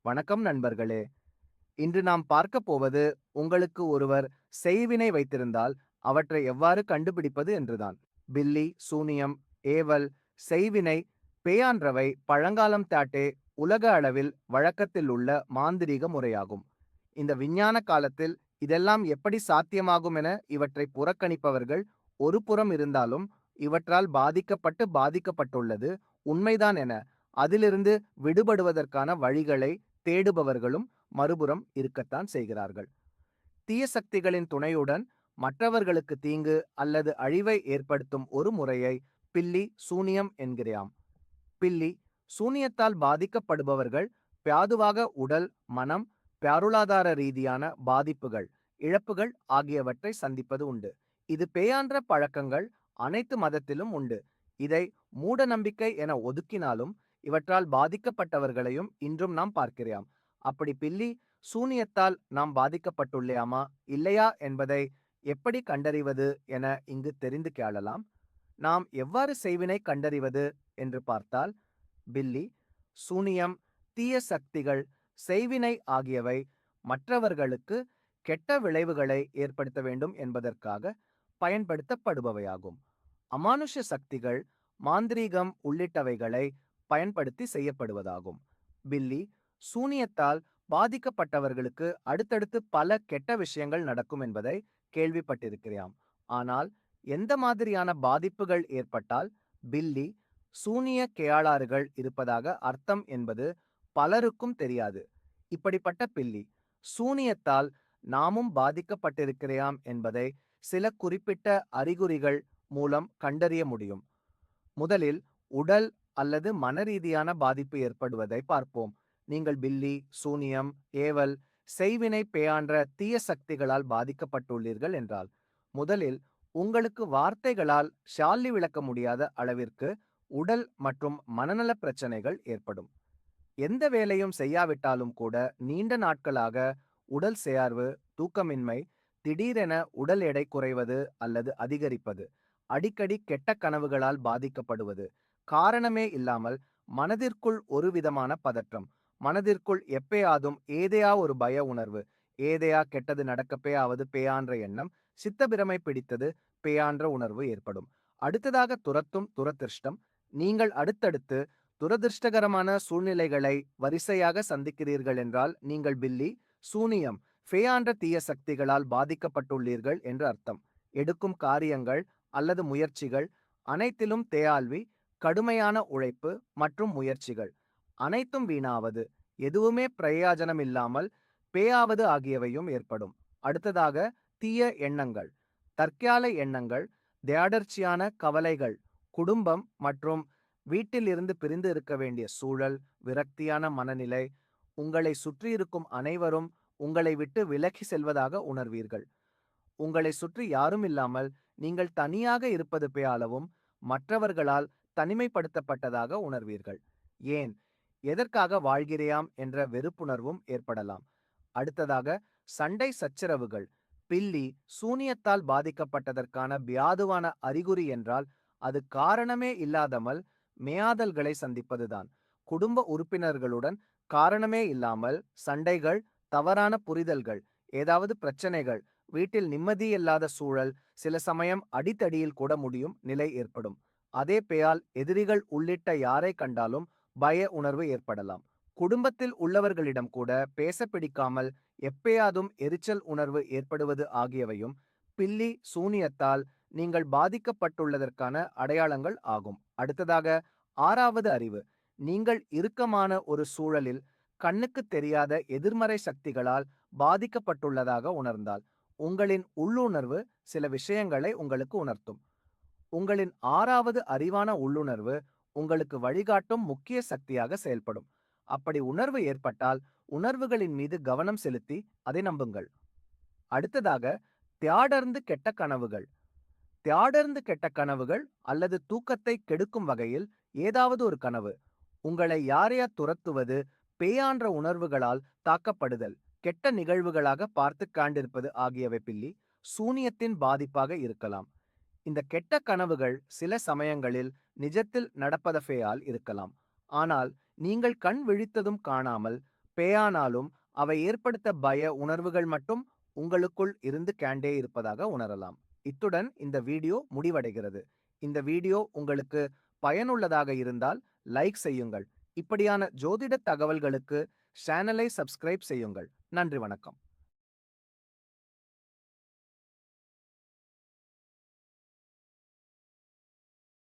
வணக்கம் நண்பர்களே. இன்று நாம் பார்க்கப் போவது உங்களுக்கு ஒருவர் செய்வினை வைத்திருந்தால் அவற்றை எவ்வாறு கண்டுபிடிப்பது என்றுதான். பில்லி, சூனியம், ஏவல், செய்வினை, பேயான்றவை பழங்காலம் தாட்டே உலக அளவில் வழக்கத்தில் உள்ள மாந்திரீக முறையாகும். இந்த விஞ்ஞான காலத்தில் இதெல்லாம் எப்படி சாத்தியமாகும் என இவற்றை புறக்கணிப்பவர்கள் ஒரு புறம் இருந்தாலும், இவற்றால் பாதிக்கப்பட்டுள்ளது உண்மைதான் என அதிலிருந்து விடுபடுவதற்கான வழிகளை தேடுபவர்களும் மறுபுறம் இருக்கத்தான் செய்கிறார்கள். தீய சக்திகளின் துணையுடன் மற்றவர்களுக்கு தீங்கு அல்லது அழிவை ஏற்படுத்தும் ஒரு முறையை பில்லி சூனியம் என்கிறாம். பில்லி சூனியத்தால் பாதிக்கப்படுபவர்கள் பியாதுவாக உடல், மனம், பொருளாதார ரீதியான பாதிப்புகள், இழப்புகள் ஆகியவற்றை சந்திப்பது உண்டு. இது பேயான்ற பழக்கங்கள் அனைத்து மதத்திலும் உண்டு. இதை மூட நம்பிக்கை என ஒதுக்கினாலும் இவற்றால் பாதிக்கப்பட்டவர்களையும் இன்றும் நாம் பார்க்கிறோம். அப்படி பில்லி சூனியத்தால் நாம் பாதிக்கப்பட்டுள்ளோமா இல்லையா என்பதை எப்படி கண்டறிவது என இங்கு தெரிந்து கேளலாம். நாம் எவ்வாறு செய்வினை கண்டறிவது என்று பார்த்தால், பில்லி, சூனியம், தீய சக்திகள், செய்வினை ஆகியவை மற்றவர்களுக்கு கெட்ட விளைவுகளை ஏற்படுத்த வேண்டும் என்பதற்காக பயன்படுத்தப்படுபவையாகும். அமானுஷ்ய சக்திகள், மாந்திரீகம் உள்ளிட்டவைகளை பயன்படுத்தி செய்யப்படுவதாகும். பில்லி சூனியத்தால் பாதிக்கப்பட்டவர்களுக்கு அடுத்தடுத்து பல கெட்ட விஷயங்கள் நடக்கும் என்பதை கேள்விப்பட்டிருக்கிறோம். ஆனால் எந்த மாதிரியான பாதிப்புகள் ஏற்பட்டால் பில்லி சூனிய கேளாறுகள் இருப்பதாக அர்த்தம் என்பது பலருக்கும் தெரியாது. இப்படிப்பட்ட பில்லி சூனியத்தால் நாமும் பாதிக்கப்பட்டிருக்கிறோம் என்பதை சில குறிப்பிட்ட அறிகுறிகள் மூலம் கண்டறிய முடியும். முதலில் உடல் அல்லது மனரீதியான பாதிப்பு ஏற்படுவதை பார்ப்போம். நீங்கள் பில்லி, சூனியம், ஏவல், செய்வினை பேயான்ற தீய சக்திகளால் பாதிக்கப்பட்டுள்ளீர்கள் என்றால், முதலில் உங்களுக்கு வார்த்தைகளால் ஷால்லி விளக்க முடியாத அளவிற்கு உடல் மற்றும் மனநல பிரச்சனைகள் ஏற்படும். எந்த வேலையும் செய்யாவிட்டாலும் கூட நீண்ட நாட்களாக உடல் செயர்வு, தூக்கமின்மை, திடீரென உடல் எடை குறைவது அல்லது அதிகரிப்பது, அடிக்கடி கெட்ட கனவுகளால் பாதிக்கப்படுவது, காரணமே இல்லாமல் மனதிற்குள் ஒரு விதமான பதற்றம், மனதிற்குள் எப்பயாதும் ஏதையா ஒரு பய உணர்வு, ஏதையா கெட்டது நடக்கப்பேயாவது பேயான்ற எண்ணம், சித்தபிரமை பிடித்தது பேயான்ற உணர்வு ஏற்படும். அடுத்ததாக துரதிருஷ்டம். நீங்கள் அடுத்தடுத்து துரதிருஷ்டகரமான சூழ்நிலைகளை வரிசையாக சந்திக்கிறீர்கள் என்றால் நீங்கள் பில்லி, சூனியம், பேயான்ற தீய சக்திகளால் பாதிக்கப்பட்டுள்ளீர்கள் என்று அர்த்தம். எடுக்கும் காரியங்கள் அல்லது முயற்சிகள் அனைத்திலும் தேயால்வி, கடுமையான உழைப்பு மற்றும் முயற்சிகள் அனைத்தும் வீணாவது, எதுவுமே பிரயோஜனமில்லாமல் பேயாவது ஆகியவையும் ஏற்படும். அடுத்ததாக தீய எண்ணங்கள், தற்கால எண்ணங்கள், தியாடர்ச்சியான கவலைகள், குடும்பம் மற்றும் வீட்டில் இருந்து பிரிந்து இருக்க வேண்டிய சூழல், விரக்தியான மனநிலை, உங்களை சுற்றியிருக்கும் அனைவரும் உங்களை விட்டு விலகி செல்வதாக உணர்வீர்கள். உங்களை சுற்றி யாரும் இல்லாமல் நீங்கள் தனியாக இருப்பது போலவும் மற்றவர்களால் தனிமைப்படுத்தப்பட்டதாக உணர்வீர்கள். ஏன், எதற்காக வாழ்கிறேயாம் என்ற வெறுப்புணர்வும் ஏற்படலாம். அடுத்ததாக சண்டை சச்சரவுகள். பில்லி சூனியத்தால் பாதிக்கப்பட்டதற்கான வியாதுவான அறிகுறி என்றால் அது காரணமே இல்லாதமல் மேயாதல்களை சந்திப்பதுதான். குடும்ப உறுப்பினர்களுடன் காரணமே இல்லாமல் சண்டைகள், தவறான புரிதல்கள், ஏதாவது பிரச்சனைகள், வீட்டில் நிம்மதியில்லாத சூழல், சில சமயம் அடித்தடியில் கூட முடியும் நிலை ஏற்படும். அதே பேயால் எதிரிகள் உள்ளிட்ட யாரை கண்டாலும் பய உணர்வு ஏற்படலாம். குடும்பத்தில் உள்ளவர்களிடம் கூட பேச பிடிக்காமல் எப்பயாதும் எரிச்சல் உணர்வு ஏற்படுவது ஆகியவையும் பில்லி சூனியத்தால் நீங்கள் பாதிக்கப்பட்டுள்ளதற்கான அடையாளங்கள் ஆகும். அடுத்ததாக ஆறாவது அறிவு. நீங்கள் இறுக்கமான ஒரு சூழலில் கண்ணுக்கு தெரியாத எதிர்மறை சக்திகளால் பாதிக்கப்பட்டுள்ளதாக உணர்ந்தால் உங்களின் உள்ளுணர்வு சில விஷயங்களை உங்களுக்கு உணர்த்தும். உங்களின் ஆறாவது அறிவான உள்ளுணர்வு உங்களுக்கு வழிகாட்டும் முக்கிய சக்தியாக செயல்படும். அப்படி உணர்வு ஏற்பட்டால் உணர்வுகளின் மீது கவனம் செலுத்தி அதை நம்புங்கள். அடுத்ததாக தியாடர்ந்து கெட்ட கனவுகள். தியாடர்ந்து கெட்ட கனவுகள் அல்லது தூக்கத்தை கெடுக்கும் வகையில் ஏதாவது ஒரு கனவு, உங்களை யாரையா துரத்துவது, பேயான்ற உணர்வுகளால் தாக்கப்படுதல், கெட்ட நிகழ்வுகளாக பார்த்து காண்டிருப்பது ஆகியவை பில்லி சூனியத்தின் பாதிப்பாக இருக்கலாம். இந்த கெட்ட கனவுகள் சில சமயங்களில் நிஜத்தில் நடப்பதஃபேயால் இருக்கலாம். ஆனால் நீங்கள் கண் விழித்ததும் காணாமல் பேயானாலும் அவை ஏற்படுத்த பய உணர்வுகள் மட்டும் உங்களுக்குள் இருந்து கேண்டே இருப்பதாக உணரலாம். இத்துடன் இந்த வீடியோ முடிவடைகிறது. இந்த வீடியோ உங்களுக்கு பயனுள்ளதாக இருந்தால் லைக் செய்யுங்கள். இப்படியான ஜோதிட தகவல்களுக்கு சேனலை சப்ஸ்கிரைப் செய்யுங்கள். நன்றி, வணக்கம்.